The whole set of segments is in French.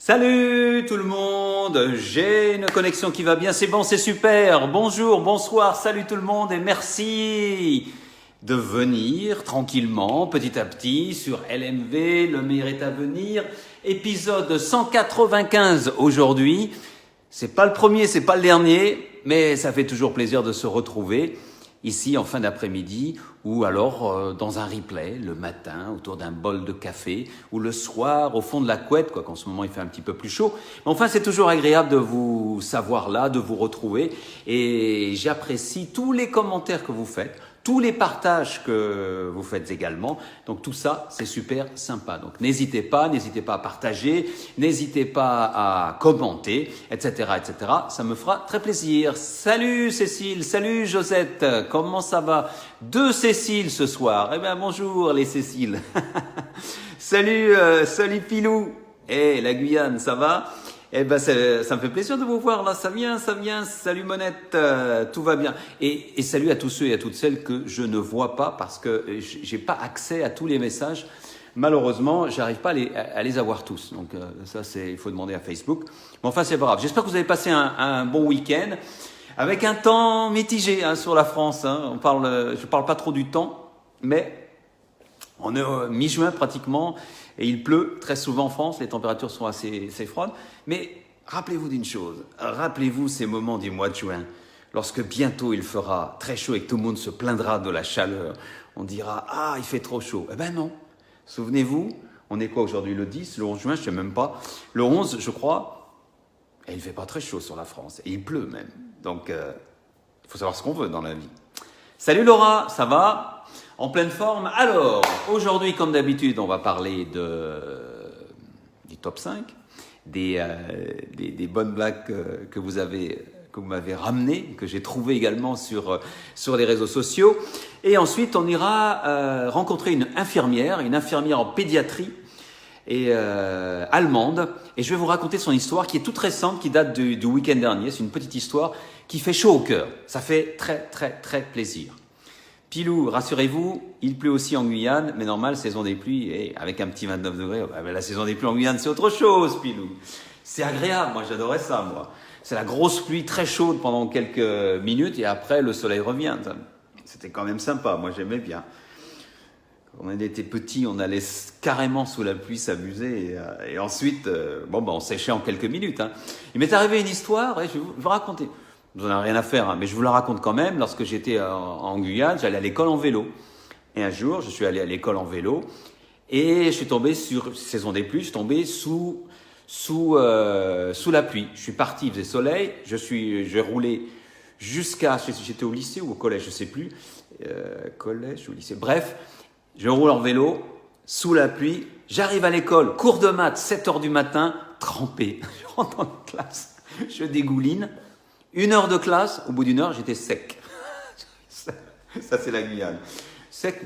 Salut tout le monde, j'ai une connexion qui va bien, c'est bon, c'est super. Bonjour, bonsoir, salut tout le monde et merci de venir tranquillement, petit à petit, sur LMV, le meilleur est à venir. Épisode 195 aujourd'hui. C'est pas le premier, c'est pas le dernier, mais ça fait toujours plaisir de se retrouver ici en fin d'après-midi ou alors dans un replay le matin autour d'un bol de café ou le soir au fond de la couette, quoi qu'en ce moment il fait un petit peu plus chaud. Mais enfin, c'est toujours agréable de vous savoir là, de vous retrouver et j'apprécie tous les commentaires que vous faites, tous les partages que vous faites également. Donc tout ça, c'est super sympa. Donc n'hésitez pas à partager, n'hésitez pas à commenter, etc., etc. Ça me fera très plaisir. Salut Cécile, salut Josette, comment ça va? Deux Cécile ce soir. Eh bien bonjour les Céciles. Salut Pilou. La Guyane, ça va? Eh ben, ça me fait plaisir de vous voir là, ça vient. Salut Monette, tout va bien. Et salut à tous ceux et à toutes celles que je ne vois pas parce que j'ai pas accès à tous les messages. Malheureusement, j'arrive pas à les avoir tous. Donc ça, il faut demander à Facebook. Mais enfin, c'est pas grave. J'espère que vous avez passé un bon week-end avec un temps mitigé sur la France. Je parle pas trop du temps, mais on est mi-juin pratiquement. Et il pleut très souvent en France, les températures sont assez froides. Mais rappelez-vous d'une chose, rappelez-vous ces moments du mois de juin, lorsque bientôt il fera très chaud et que tout le monde se plaindra de la chaleur. On dira « Ah, il fait trop chaud ». Eh ben non, souvenez-vous, on est quoi aujourd'hui, le 10, le 11 juin, je ne sais même pas. Le 11, je crois, et il ne fait pas très chaud sur la France, et il pleut même. Donc, il faut savoir ce qu'on veut dans la vie. Salut Laura, ça va ? En pleine forme. Alors, aujourd'hui, comme d'habitude, on va parler du top 5, des bonnes blagues que vous m'avez ramenées, que j'ai trouvées également sur les réseaux sociaux. Et ensuite, on ira rencontrer une infirmière en pédiatrie allemande. Et je vais vous raconter son histoire qui est toute récente, qui date du week-end dernier. C'est une petite histoire qui fait chaud au cœur. Ça fait très, très, très plaisir. Pilou, rassurez-vous, il pleut aussi en Guyane, mais normal, saison des pluies, et avec un petit 29 degrés, la saison des pluies en Guyane, c'est autre chose, Pilou. C'est agréable, moi j'adorais ça, moi. C'est la grosse pluie très chaude pendant quelques minutes, et après le soleil revient. C'était quand même sympa, moi j'aimais bien. Quand on était petits, on allait carrément sous la pluie s'amuser, et ensuite, on séchait en quelques minutes. Il m'est arrivé une histoire, je vais vous raconter. Vous n'en avez rien à faire, mais je vous la raconte quand même. Lorsque j'étais en Guyane, j'allais à l'école en vélo. Et un jour, je suis allé à l'école en vélo et je suis tombé sur saison des pluies. Je suis tombé sous la pluie. Je suis parti, il faisait soleil. J'ai roulé jusqu'à, j'étais au lycée ou au collège, je sais plus, collège ou lycée. Bref, je roule en vélo sous la pluie. J'arrive à l'école, cours de maths, 7h du matin, trempé. Je rentre dans la classe, je dégouline. 1 heure de classe, au bout d'1 heure, j'étais sec. Ça, c'est la Guyane. Sec,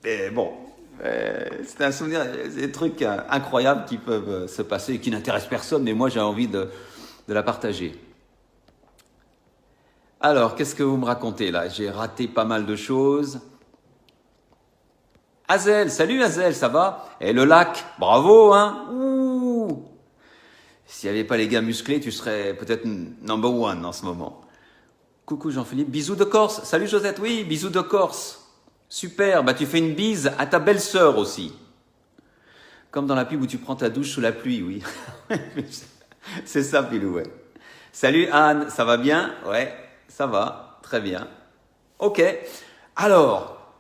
mais bon, c'est un souvenir, des trucs incroyables qui peuvent se passer et qui n'intéressent personne, mais moi, j'ai envie de la partager. Alors, qu'est-ce que vous me racontez là? J'ai raté pas mal de choses. Azel, salut Azel, ça va? Et le lac, bravo, hein? Ouh! S'il n'y avait pas les gars musclés, tu serais peut-être number one en ce moment. Coucou Jean-Philippe, bisous de Corse. Salut Josette, oui, bisous de Corse. Super, tu fais une bise à ta belle-sœur aussi. Comme dans la pub où tu prends ta douche sous la pluie, oui. C'est ça, Pilou, ouais. Salut Anne, ça va bien? Ouais, ça va, très bien. Ok, alors,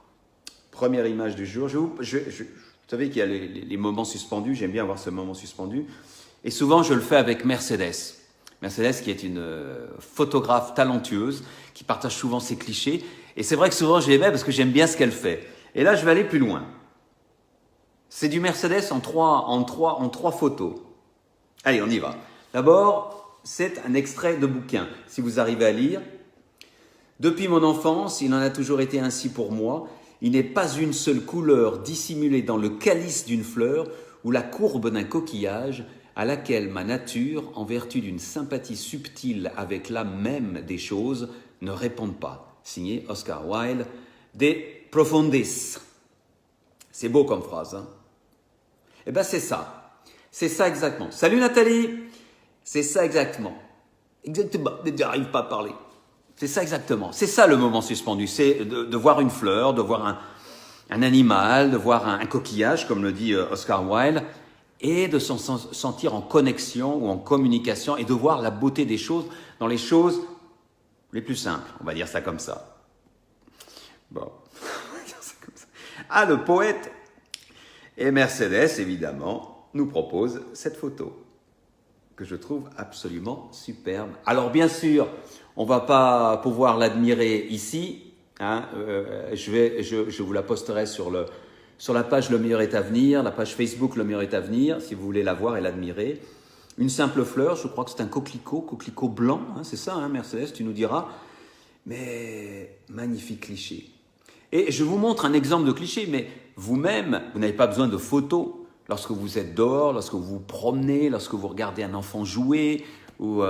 première image du jour. Vous savez qu'il y a les moments suspendus, j'aime bien avoir ce moment suspendu. Et souvent, je le fais avec Mercedes. Mercedes qui est une photographe talentueuse, qui partage souvent ses clichés. Et c'est vrai que souvent, je les mets parce que j'aime bien ce qu'elle fait. Et là, je vais aller plus loin. C'est du Mercedes en trois photos. Allez, on y va. D'abord, c'est un extrait de bouquin. Si vous arrivez à lire. Depuis mon enfance, il en a toujours été ainsi pour moi. Il n'est pas une seule couleur dissimulée dans le calice d'une fleur ou la courbe d'un coquillage à laquelle ma nature, en vertu d'une sympathie subtile avec l'âme même des choses, ne répond pas. Signé Oscar Wilde, De Profundis. C'est beau comme phrase, hein? Eh bien, c'est ça. C'est ça exactement. Salut Nathalie. C'est ça exactement. Exactement. J'arrive pas à parler. C'est ça exactement. C'est ça le moment suspendu. C'est de voir une fleur, de voir un animal, de voir un coquillage, comme le dit Oscar Wilde, et de se sentir en connexion ou en communication et de voir la beauté des choses dans les choses les plus simples. On va dire ça comme ça. Bon. On va dire ça comme ça. Ah, le poète et Mercedes, évidemment, nous propose cette photo que je trouve absolument superbe. Alors, bien sûr, on ne va pas pouvoir l'admirer ici. Hein, je vous la posterai sur la page Le Meilleur est à venir, la page Facebook Le Meilleur est à venir, si vous voulez la voir et l'admirer. Une simple fleur, je crois que c'est un coquelicot blanc, hein, c'est ça, hein, Mercedes, tu nous diras. Mais magnifique cliché. Et je vous montre un exemple de cliché, mais vous-même, vous n'avez pas besoin de photos. Lorsque vous êtes dehors, lorsque vous vous promenez, lorsque vous regardez un enfant jouer, ou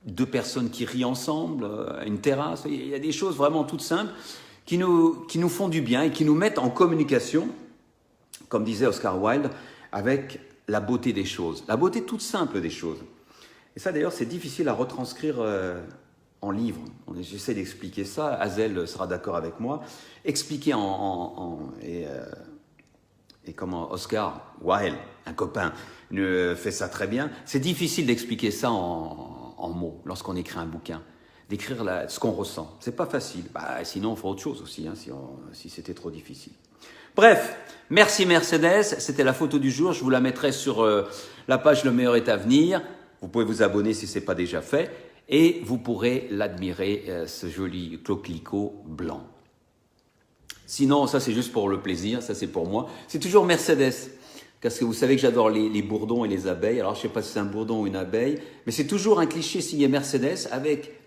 deux personnes qui rient ensemble, à une terrasse, il y a des choses vraiment toutes simples qui nous font du bien et qui nous mettent en communication, comme disait Oscar Wilde, avec la beauté des choses, la beauté toute simple des choses. Et ça d'ailleurs c'est difficile à retranscrire en livre. J'essaie d'expliquer ça, Hazel sera d'accord avec moi, expliquer et comment Oscar Wilde, un copain, fait ça très bien. C'est difficile d'expliquer ça en mots lorsqu'on écrit un bouquin, d'écrire ce qu'on ressent. C'est pas facile. Sinon, on ferait autre chose aussi, hein, si c'était trop difficile. Bref, merci Mercedes. C'était la photo du jour. Je vous la mettrai sur la page Le Meilleur est à venir. Vous pouvez vous abonner si ce n'est pas déjà fait. Et vous pourrez l'admirer, ce joli coquelicot blanc. Sinon, ça c'est juste pour le plaisir, ça c'est pour moi. C'est toujours Mercedes, parce que vous savez que j'adore les bourdons et les abeilles. Alors je ne sais pas si c'est un bourdon ou une abeille, mais c'est toujours un cliché signé Mercedes avec...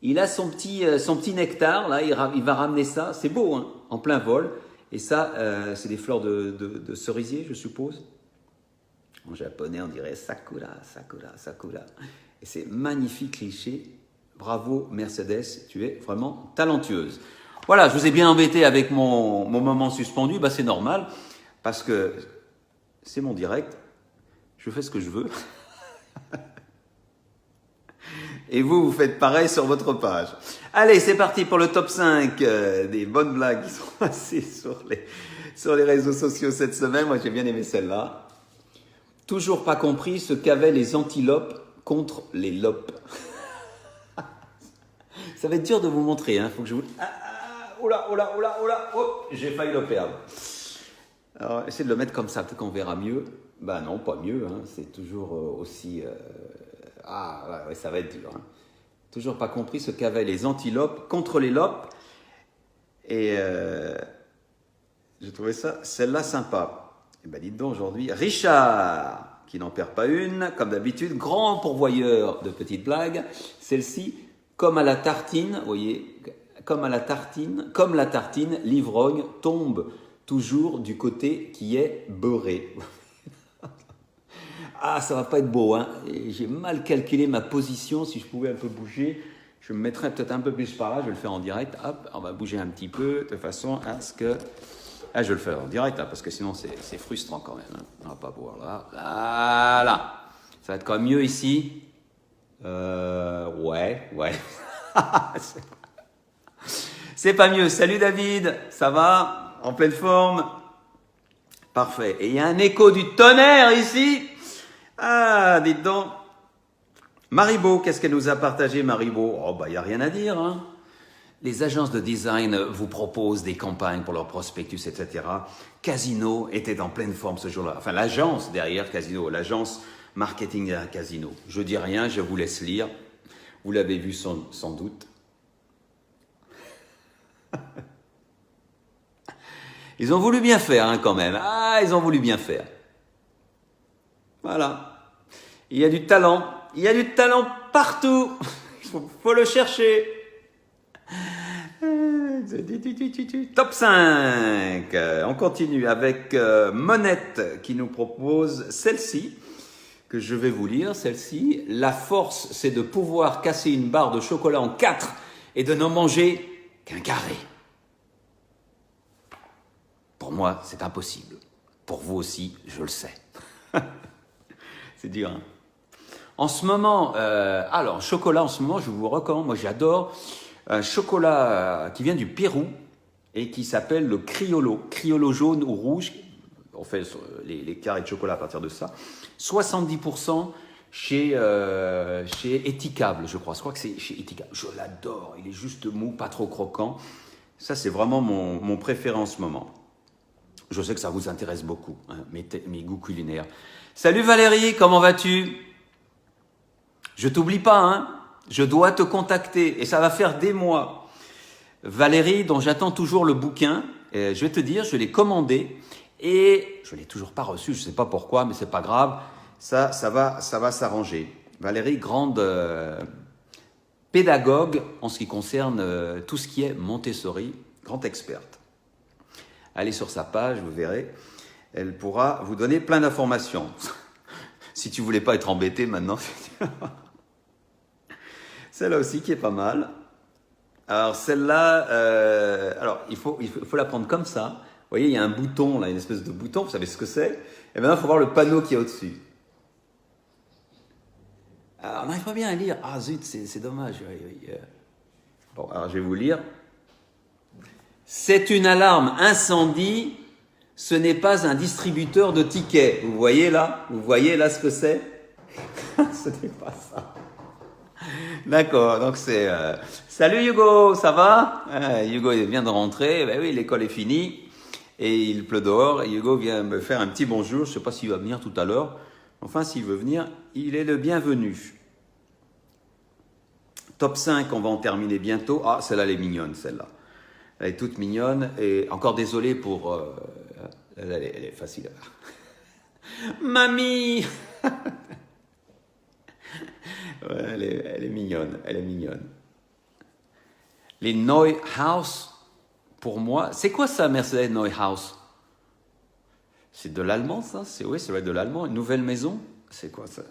Il a son petit nectar, là, il va ramener ça. C'est beau, hein, en plein vol. Et ça, c'est des fleurs de cerisier, je suppose. En japonais, on dirait sakura, sakura, sakura. Et c'est magnifique cliché. Bravo Mercedes, tu es vraiment talentueuse. Voilà, je vous ai bien embêté avec mon moment suspendu. C'est normal, parce que c'est mon direct. Je fais ce que je veux. Et vous faites pareil sur votre page. Allez, c'est parti pour le top 5 des bonnes blagues qui sont passées sur les réseaux sociaux cette semaine. Moi, j'ai bien aimé celle-là. Toujours pas compris ce qu'avaient les antilopes contre les lopes. Ça va être dur de vous montrer, hein. Faut que je vous... Oula, j'ai failli le perdre. Alors, essayez de le mettre comme ça, peut-être qu'on verra mieux. Non, pas mieux, hein. C'est toujours aussi... ouais, ça va être dur. Hein. Toujours pas compris ce qu'avaient les antilopes contre les lopes. Et j'ai trouvé celle-là sympa. Et dites donc aujourd'hui, Richard, qui n'en perd pas une, comme d'habitude, grand pourvoyeur de petites blagues. Celle-ci, comme à la tartine, vous voyez, comme la tartine, l'ivrogne tombe toujours du côté qui est beurré. Ça va pas être beau, hein. J'ai mal calculé ma position. Si je pouvais un peu bouger, je me mettrais peut-être un peu plus par là. Je vais le faire en direct. Hop, on va bouger un petit peu de façon à ce que... je vais le faire en direct, hein, parce que sinon c'est frustrant quand même. Hein. On va pas pouvoir là. Là. Ça va être quand même mieux ici. Ouais. C'est pas mieux. Salut David, ça va? En pleine forme? Parfait. Et il y a un écho du tonnerre ici. Dites donc. Maribo, qu'est-ce qu'elle nous a partagé, Maribo? Il n'y a rien à dire. Hein. Les agences de design vous proposent des campagnes pour leur prospectus, etc. Casino était en pleine forme ce jour-là. Enfin, l'agence derrière Casino, l'agence marketing derrière Casino. Je dis rien, je vous laisse lire. Vous l'avez vu sans doute. Ils ont voulu bien faire, hein, quand même. Ils ont voulu bien faire. Voilà. Il y a du talent. Il y a du talent partout. Il faut le chercher. Top 5. On continue avec Monette qui nous propose celle-ci, que je vais vous lire. Celle-ci. La force, c'est de pouvoir casser une barre de chocolat en 4 et de n'en manger qu'un carré. Pour moi, c'est impossible. Pour vous aussi, je le sais. C'est dur, hein. En ce moment, alors, chocolat, en ce moment, je vous recommande, moi j'adore un chocolat qui vient du Pérou et qui s'appelle le Criollo. Criollo jaune ou rouge. On fait les carrés de chocolat à partir de ça. 70% chez Etikable, je crois. Je crois que c'est chez Etikable. Je l'adore. Il est juste mou, pas trop croquant. Ça, c'est vraiment mon préféré en ce moment. Je sais que ça vous intéresse beaucoup, hein, mes goûts culinaires. Salut Valérie, comment vas-tu? Je t'oublie pas, hein. Je dois te contacter et ça va faire des mois. Valérie, dont j'attends toujours le bouquin, je vais te dire, je l'ai commandé et je l'ai toujours pas reçu. Je sais pas pourquoi, mais c'est pas grave. Ça va s'arranger. Valérie, grande pédagogue en ce qui concerne tout ce qui est Montessori, grande experte. Allez sur sa page, vous verrez. Elle pourra vous donner plein d'informations. Si tu voulais pas être embêté maintenant. Celle-là aussi qui est pas mal. Alors celle-là, alors il faut la prendre comme ça. Vous voyez, il y a un bouton, là, une espèce de bouton, vous savez ce que c'est. Et maintenant, il faut voir le panneau qui est au-dessus. Alors, on n'arrive pas bien à lire. Ah zut, c'est dommage. Bon, alors je vais vous lire. C'est une alarme incendie, ce n'est pas un distributeur de tickets. Vous voyez là ce que c'est? Ce n'est pas ça. D'accord, donc c'est... Salut Hugo, ça va? Hugo il vient de rentrer, ben oui, l'école est finie et il pleut dehors. Et Hugo vient me faire un petit bonjour, je ne sais pas s'il va venir tout à l'heure. Enfin, s'il veut venir, il est le bienvenu. Top 5, on va en terminer bientôt. Ah, celle-là, elle est mignonne, celle-là. Elle est toute mignonne et encore désolé pour... elle est facile. Mamie. Ouais, elle est mignonne, elle est mignonne. Les Neuhaus, pour moi, c'est quoi ça, Mercedes Neuhaus? C'est de l'allemand, ça? Oui, ça va être de l'allemand. Une nouvelle maison? C'est quoi ça?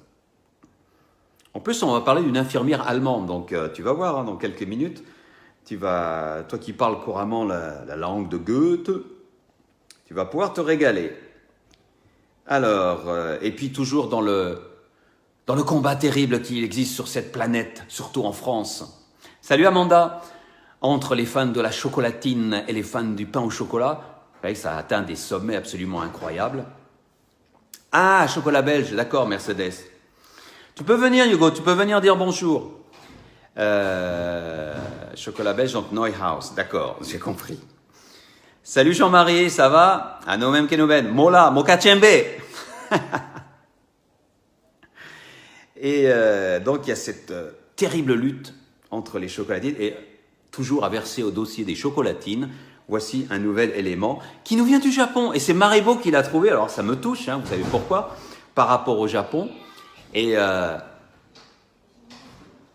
En plus, on va parler d'une infirmière allemande, donc tu vas voir, hein, dans quelques minutes, toi qui parles couramment la langue de Goethe, tu vas pouvoir te régaler. Alors, et puis toujours dans le combat terrible qui existe sur cette planète, surtout en France. Salut Amanda. Entre les fans de la chocolatine et les fans du pain au chocolat, ça a atteint des sommets absolument incroyables. Ah, chocolat belge, d'accord Mercedes. Tu peux venir Hugo, tu peux venir dire bonjour. Chocolat belge, donc Neuhaus, d'accord, j'ai compris. Salut Jean-Marie, ça va? Ano même Kenoben, Mola, Mokachembe. Et donc, il y a cette terrible lutte entre les chocolatines et toujours à verser au dossier des chocolatines. Voici un nouvel élément qui nous vient du Japon. Et c'est Maribo qui l'a trouvé. Alors, ça me touche, hein, vous savez pourquoi? Par rapport au Japon. Et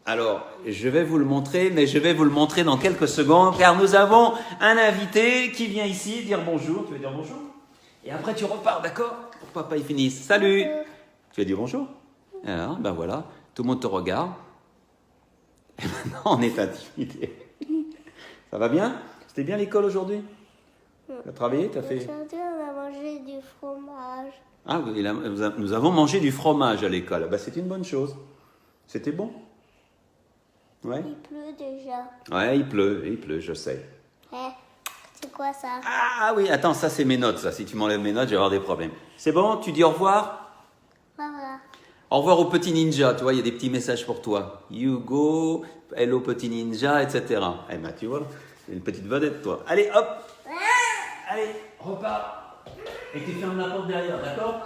alors, je vais vous le montrer, mais je vais vous le montrer dans quelques secondes, car nous avons un invité qui vient ici dire bonjour. Tu veux dire bonjour? Et après, tu repars, d'accord? Pour que papa y finisse. Salut! Tu veux dire bonjour? Alors, ben voilà, tout le monde te regarde. Et maintenant, on est intimidé. Ça va bien? C'était bien l'école aujourd'hui? Tu as travaillé? Tu as fait... Aujourd'hui, on a mangé du fromage. Ah, nous avons mangé du fromage à l'école. Ben, c'est une bonne chose. C'était bon? Ouais. Il pleut déjà. Ouais, il pleut, je sais. C'est quoi ça? Ah oui, attends, ça c'est mes notes, ça. Si tu m'enlèves mes notes, je vais avoir des problèmes. C'est bon? Tu dis au revoir? Au revoir. Au revoir au petit ninja, tu vois, il y a des petits messages pour toi. Hugo, hello petit ninja, etc. Eh ben, tu vois, c'est une petite vedette, toi. Allez, hop! Allez, repars. Et tu fermes la porte derrière, d'accord?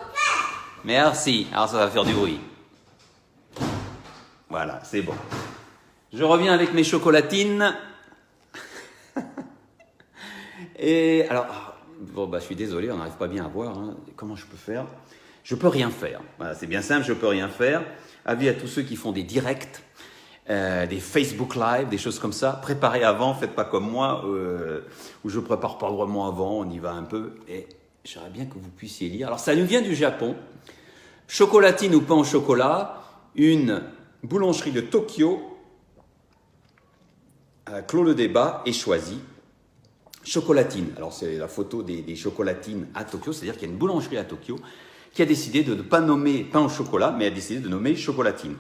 Merci. Alors, ça va faire du bruit. Voilà, c'est bon. Je reviens avec mes chocolatines. Et alors, bon, bah, je suis désolé, on n'arrive pas bien à voir. Hein. Comment je peux faire? Je peux rien faire. Voilà, c'est bien simple, je peux rien faire. Avis à tous ceux qui font des directs, des Facebook Live, des choses comme ça. Préparez avant, faites pas comme moi, où je prépare pas vraiment avant, on y va un peu. Et j'aimerais bien que vous puissiez lire. Alors, ça nous vient du Japon. Chocolatine ou pain au chocolat, une boulangerie de Tokyo clôt le débat et choisit. Chocolatine. Alors, c'est la photo des chocolatines à Tokyo, c'est-à-dire qu'il y a une boulangerie à Tokyo qui a décidé de ne pas nommer pain au chocolat, mais a décidé de nommer chocolatine.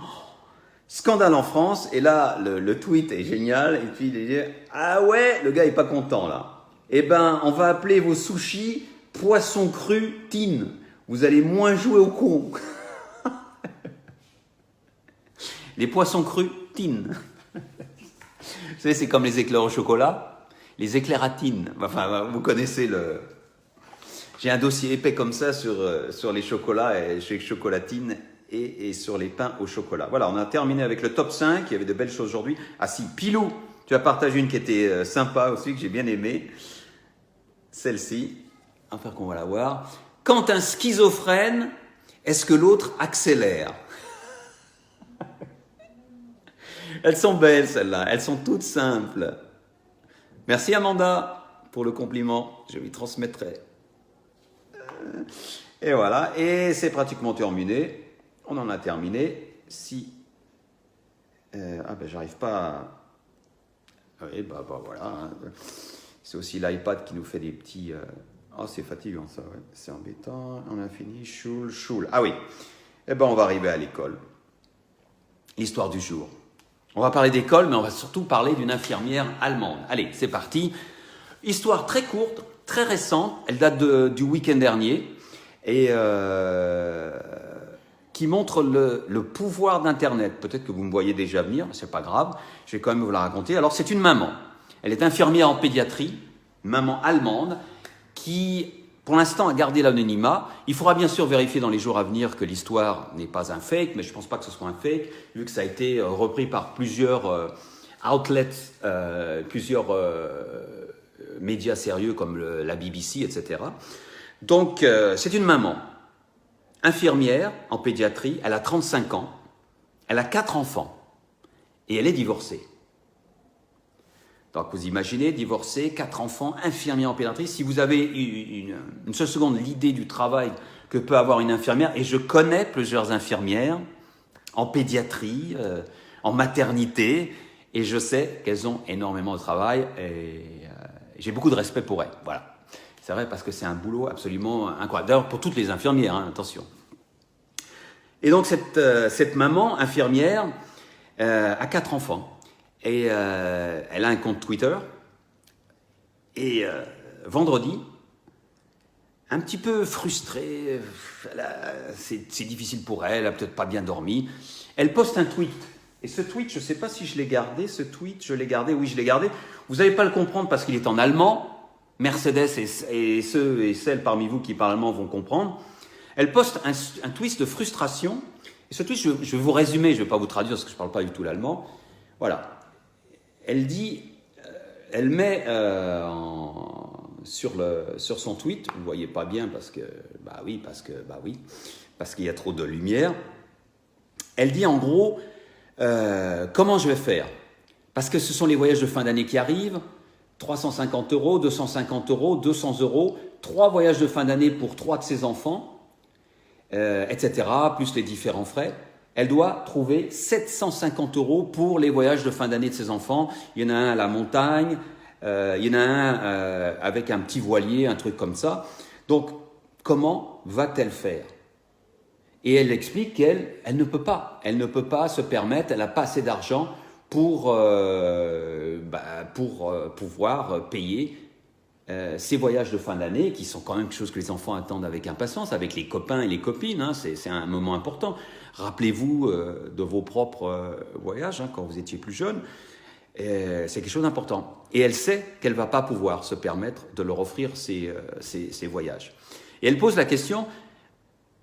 Scandale en France, et là, le tweet est génial, et puis il dit « Ah ouais, le gars est pas content là. Eh ben, on va appeler vos sushis poisson cru tine. Vous allez moins jouer au con. » Les poissons crus tine. Vous savez, c'est comme les éclairs au chocolat, les éclairs à tine. Enfin, vous connaissez le... J'ai un dossier épais comme ça sur les chocolats, et chez Chocolatine, et sur les pains au chocolat. Voilà, on a terminé avec le top 5, il y avait de belles choses aujourd'hui. Ah si, Pilou, tu as partagé une qui était sympa aussi, que j'ai bien aimée. Celle-ci, enfin qu'on va la voir. Quand un schizophrène, est-ce que l'autre accélère? Elles sont belles celles-là, elles sont toutes simples. Merci Amanda pour le compliment, je lui transmettrai. Et voilà, et c'est pratiquement terminé. On en a terminé. Si... j'arrive pas à... Oui, voilà. Hein. C'est aussi l'iPad qui nous fait des petits... Oh, c'est fatigant ça, ouais. C'est embêtant. On a fini. Choule. Ah oui. On va arriver à l'école. L'histoire du jour. On va parler d'école, mais on va surtout parler d'une infirmière allemande. Allez, c'est parti. Histoire très courte, très récente. Elle date du week-end dernier. Et... qui montre le pouvoir d'Internet. Peut-être que vous me voyez déjà venir, mais c'est pas grave, je vais quand même vous la raconter. Alors, c'est une maman. Elle est infirmière en pédiatrie, une maman allemande, qui, pour l'instant, a gardé l'anonymat. Il faudra bien sûr vérifier dans les jours à venir que l'histoire n'est pas un fake, mais je ne pense pas que ce soit un fake, vu que ça a été repris par plusieurs outlets, plusieurs médias sérieux comme la BBC, etc. Donc, c'est une maman. Infirmière en pédiatrie, elle a 35 ans, elle a 4 enfants et elle est divorcée. Donc vous imaginez, divorcée, 4 enfants, infirmière en pédiatrie. Si vous avez une seule seconde l'idée du travail que peut avoir une infirmière, et je connais plusieurs infirmières en pédiatrie, en maternité, et je sais qu'elles ont énormément de travail et j'ai beaucoup de respect pour elles. Voilà. C'est vrai parce que c'est un boulot absolument incroyable. D'ailleurs, pour toutes les infirmières, hein, attention. Et donc, cette maman infirmière a 4 enfants. Et elle a un compte Twitter. Et vendredi, un petit peu frustrée, c'est difficile pour elle, elle n'a peut-être pas bien dormi. Elle poste un tweet. Et ce tweet, je ne sais pas si je l'ai gardé. Ce tweet, je l'ai gardé. Oui, je l'ai gardé. Vous n'allez pas le comprendre parce qu'il est en allemand. Mercedes et ceux et celles parmi vous qui parlent allemand vont comprendre. Elle poste un tweet de frustration. Et ce tweet, je vais vous résumer, je ne vais pas vous traduire parce que je ne parle pas du tout l'allemand. Voilà. Elle dit, elle met sur son tweet, vous ne voyez pas bien parce qu'il y a trop de lumière. Elle dit en gros, comment je vais faire? Parce que ce sont les voyages de fin d'année qui arrivent. 350 €, 250 €, 200 €, 3 voyages de fin d'année pour 3 de ses enfants, etc., plus les différents frais. Elle doit trouver 750 € pour les voyages de fin d'année de ses enfants. Il y en a un à la montagne, il y en a un avec un petit voilier, un truc comme ça. Donc, comment va-t-elle faire? Et elle explique qu'elle ne peut pas. Elle ne peut pas se permettre, elle n'a pas assez d'argent pour pouvoir payer ces voyages de fin d'année qui sont quand même quelque chose que les enfants attendent avec impatience, avec les copains et les copines, hein, c'est un moment important. Rappelez-vous de vos propres voyages quand vous étiez plus jeune, c'est quelque chose d'important. Et elle sait qu'elle ne va pas pouvoir se permettre de leur offrir ces voyages. Et elle pose la question,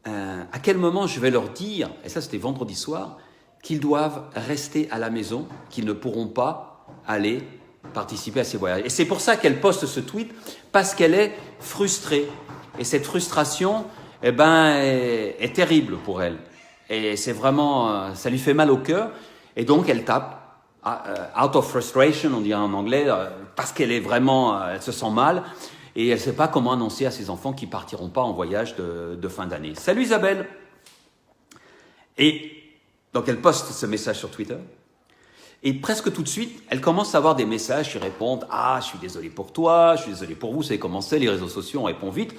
à quel moment je vais leur dire, et ça c'était vendredi soir, qu'ils doivent rester à la maison, qu'ils ne pourront pas aller participer à ces voyages. Et c'est pour ça qu'elle poste ce tweet, parce qu'elle est frustrée. Et cette frustration, est terrible pour elle. Et c'est vraiment, ça lui fait mal au cœur. Et donc elle tape, out of frustration, on dirait en anglais, parce qu'elle est vraiment, elle se sent mal. Et elle ne sait pas comment annoncer à ses enfants qu'ils ne partiront pas en voyage de fin d'année. Salut Isabelle! Et donc elle poste ce message sur Twitter. Et presque tout de suite, elle commence à avoir des messages qui répondent « Ah, je suis désolé pour toi, je suis désolé pour vous », vous savez comment c'est, les réseaux sociaux, on répond vite.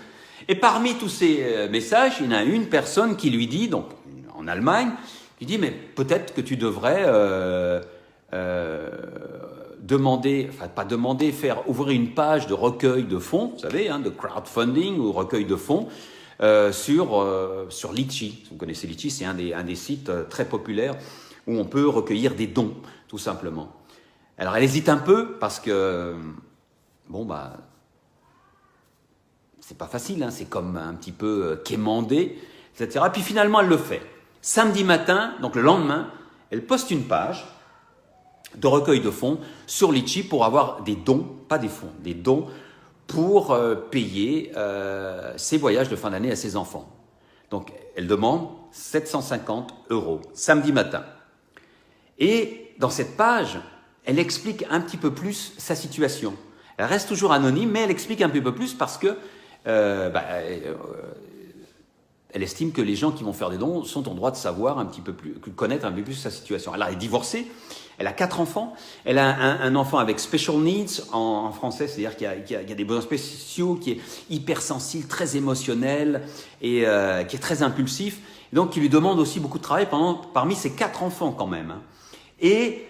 Et parmi tous ces messages, il y en a une personne qui lui dit, donc en Allemagne, qui dit mais peut-être que tu devrais demander, enfin pas demander, ouvrir une page de recueil de fonds, vous savez, de crowdfunding ou recueil de fonds sur Litchi. Vous connaissez Litchi, c'est un des sites très populaires où on peut recueillir des dons, tout simplement. Alors elle hésite un peu parce que c'est pas facile, c'est comme un petit peu quémander, etc. Puis finalement elle le fait. Samedi matin, donc le lendemain, elle poste une page de recueil de fonds sur Litchi pour avoir des dons, pas des fonds, des dons pour payer ses voyages de fin d'année à ses enfants. Donc elle demande 750 €, samedi matin. Et dans cette page, elle explique un petit peu plus sa situation. Elle reste toujours anonyme, mais elle explique un petit peu plus parce que elle estime que les gens qui vont faire des dons sont en droit de savoir un petit peu plus, connaître un peu plus sa situation. Alors, elle est divorcée, elle a 4 enfants, elle a un enfant avec special needs en français, c'est-à-dire qu'il y a des besoins spéciaux, qui est hypersensible, très émotionnel et qui est très impulsif, et donc qui lui demande aussi beaucoup de travail parmi ses 4 enfants quand même. Et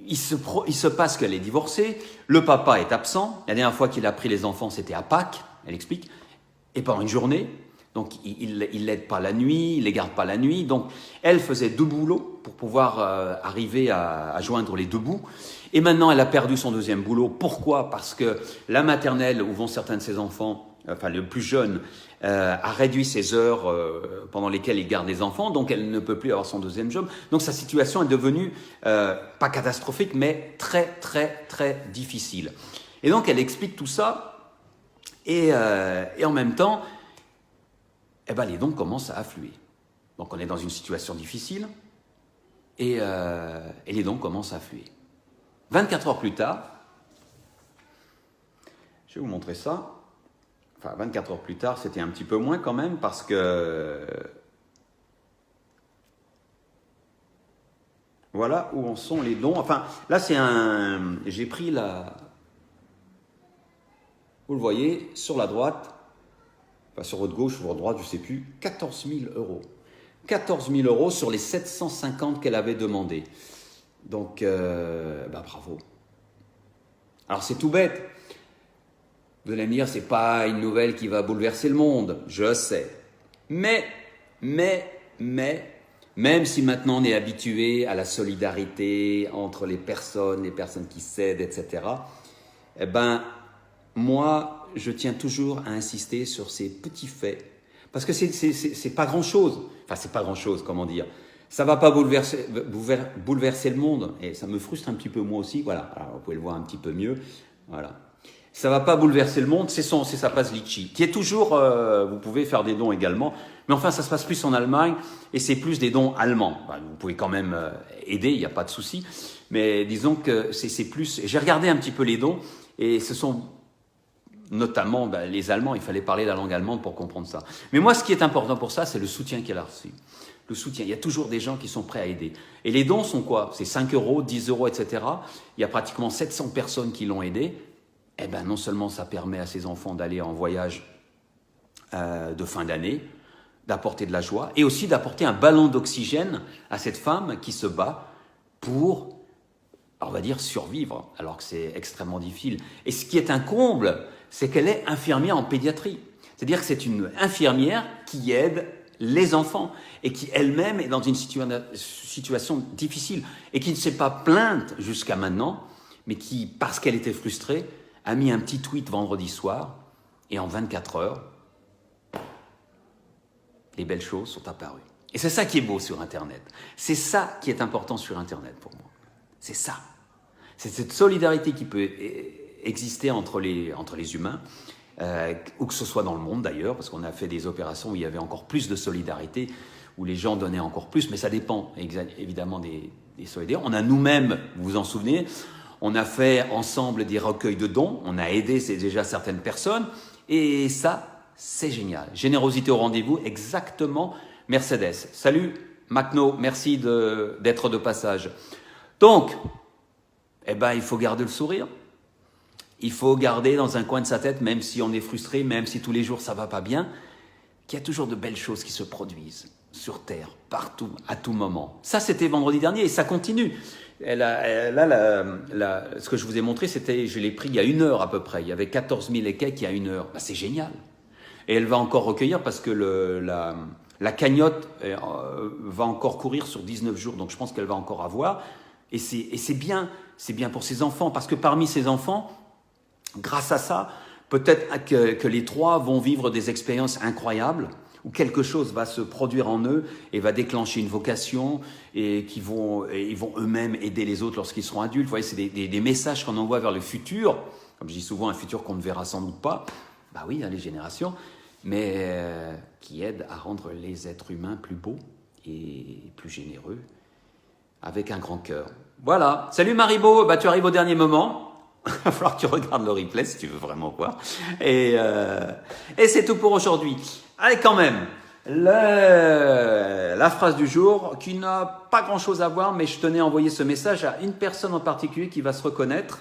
il se passe qu'elle est divorcée, le papa est absent, la dernière fois qu'il a pris les enfants c'était à Pâques, elle explique, et pendant une journée. Donc, il l'aide pas la nuit, il les garde pas la nuit. Donc, elle faisait 2 boulots pour pouvoir arriver à joindre les 2 bouts. Et maintenant, elle a perdu son 2e boulot. Pourquoi? Parce que la maternelle où vont certains de ses enfants, enfin le plus jeune, a réduit ses heures pendant lesquelles il garde les enfants. Donc, elle ne peut plus avoir son 2e job. Donc, sa situation est devenue pas catastrophique, mais très, très, très difficile. Et donc, elle explique tout ça. Et en même temps, les dons commencent à affluer. Donc on est dans une situation difficile et les dons commencent à affluer. 24 heures plus tard, je vais vous montrer ça. Enfin, 24 heures plus tard, c'était un petit peu moins quand même parce que voilà où en sont les dons. Enfin, là j'ai pris vous le voyez, sur la droite, enfin, sur votre gauche ou votre droite, je ne sais plus, 14 000 €. 14 000 € sur les 750 qu'elle avait demandé. Donc, bravo. Alors, c'est tout bête. Vous allez me dire, ce n'est pas une nouvelle qui va bouleverser le monde. Je sais. Mais, même si maintenant on est habitué à la solidarité entre les personnes qui s'aident, etc., moi, je tiens toujours à insister sur ces petits faits. Parce que c'est pas grand-chose. Enfin, c'est pas grand-chose, comment dire. Ça va pas bouleverser le monde. Et ça me frustre un petit peu moi aussi. Voilà. Alors, vous pouvez le voir un petit peu mieux. Voilà. Ça va pas bouleverser le monde. C'est sa page Litchi. Qui est toujours, vous pouvez faire des dons également. Mais enfin, ça se passe plus en Allemagne. Et c'est plus des dons allemands. Vous pouvez quand même aider. Il n'y a pas de souci. Mais disons que c'est plus, j'ai regardé un petit peu les dons. Et ce sont notamment les Allemands, il fallait parler la langue allemande pour comprendre ça. Mais moi, ce qui est important pour ça, c'est le soutien qu'elle a reçu. Le soutien, il y a toujours des gens qui sont prêts à aider. Et les dons sont quoi? C'est 5 €, 10 €, etc. Il y a pratiquement 700 personnes qui l'ont aidé. Non seulement ça permet à ses enfants d'aller en voyage de fin d'année, d'apporter de la joie, et aussi d'apporter un ballon d'oxygène à cette femme qui se bat pour, on va dire, survivre, alors que c'est extrêmement difficile. Et ce qui est un comble, c'est qu'elle est infirmière en pédiatrie. C'est-à-dire que c'est une infirmière qui aide les enfants et qui elle-même est dans une situation difficile et qui ne s'est pas plainte jusqu'à maintenant, mais qui, parce qu'elle était frustrée, a mis un petit tweet vendredi soir et en 24 heures, les belles choses sont apparues. Et c'est ça qui est beau sur Internet. C'est ça qui est important sur Internet pour moi. C'est ça. C'est cette solidarité qui peut exister entre les humains, où que ce soit dans le monde d'ailleurs, parce qu'on a fait des opérations où il y avait encore plus de solidarité, où les gens donnaient encore plus, mais ça dépend évidemment des solidaires. On a nous-mêmes, vous vous en souvenez, on a fait ensemble des recueils de dons, on a aidé déjà certaines personnes, et ça, c'est génial. Générosité au rendez-vous, exactement, Mercedes. Salut Macno, merci d'être de passage. Donc, il faut garder le sourire. Il faut garder dans un coin de sa tête, même si on est frustré, même si tous les jours ça va pas bien, qu'il y a toujours de belles choses qui se produisent sur Terre, partout, à tout moment. Ça, c'était vendredi dernier et ça continue. Ce que je vous ai montré, je l'ai pris il y a 1 heure à peu près. Il y avait 14 000 et quelques il y a 1 heure. Ben, c'est génial. Et elle va encore recueillir parce que la cagnotte va encore courir sur 19 jours. Donc je pense qu'elle va encore avoir. Et c'est bien pour ses enfants. Parce que parmi ses enfants, grâce à ça, peut-être que les 3 vont vivre des expériences incroyables, où quelque chose va se produire en eux et va déclencher une vocation et ils vont eux-mêmes aider les autres lorsqu'ils seront adultes. Vous voyez, c'est des messages qu'on envoie vers le futur, comme je dis souvent, un futur qu'on ne verra sans doute pas. Bah oui, les générations, mais qui aident à rendre les êtres humains plus beaux et plus généreux, avec un grand cœur. Voilà. Salut Maribo, tu arrives au dernier moment. Il va falloir que tu regardes le replay si tu veux vraiment voir. Et c'est tout pour aujourd'hui. Allez, quand même, la phrase du jour qui n'a pas grand-chose à voir, mais je tenais à envoyer ce message à une personne en particulier qui va se reconnaître.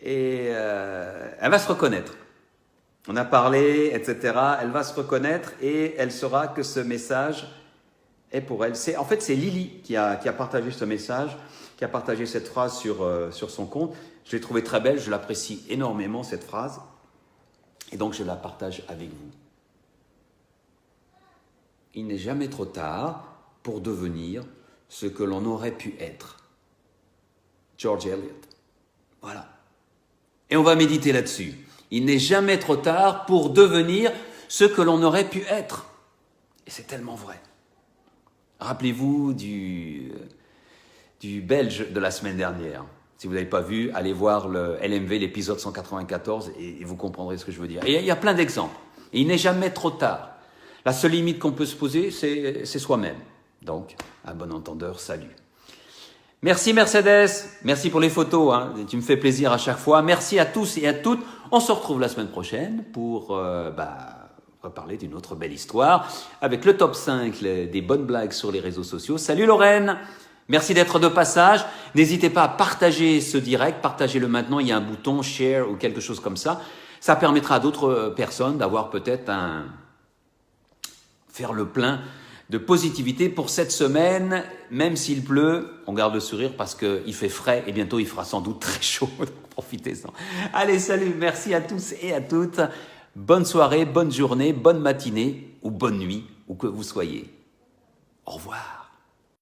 Et elle va se reconnaître. On a parlé, etc. Elle va se reconnaître et elle saura que ce message est pour elle. En fait, c'est Lily qui a partagé ce message, qui a partagé cette phrase sur son compte. Je l'ai trouvée très belle, je l'apprécie énormément cette phrase. Et donc, je la partage avec vous. Il n'est jamais trop tard pour devenir ce que l'on aurait pu être. George Eliot. Voilà. Et on va méditer là-dessus. Il n'est jamais trop tard pour devenir ce que l'on aurait pu être. Et c'est tellement vrai. Rappelez-vous du Belge de la semaine dernière. Si vous n'avez pas vu, allez voir le LMV, l'épisode 194, et vous comprendrez ce que je veux dire. Et il y a plein d'exemples. Et il n'est jamais trop tard. La seule limite qu'on peut se poser, c'est soi-même. Donc, à bon entendeur, salut. Merci Mercedes, merci pour les photos, hein. Tu me fais plaisir à chaque fois. Merci à tous et à toutes. On se retrouve la semaine prochaine pour reparler d'une autre belle histoire avec le top 5 des bonnes blagues sur les réseaux sociaux. Salut Lorraine, merci d'être de passage. N'hésitez pas à partager ce direct, partagez-le maintenant. Il y a un bouton share ou quelque chose comme ça. Ça permettra à d'autres personnes d'avoir peut-être faire le plein de positivité pour cette semaine, même s'il pleut, on garde le sourire parce qu'il fait frais et bientôt il fera sans doute très chaud, donc profitez-en. Allez, salut, merci à tous et à toutes. Bonne soirée, bonne journée, bonne matinée ou bonne nuit, où que vous soyez. Au revoir.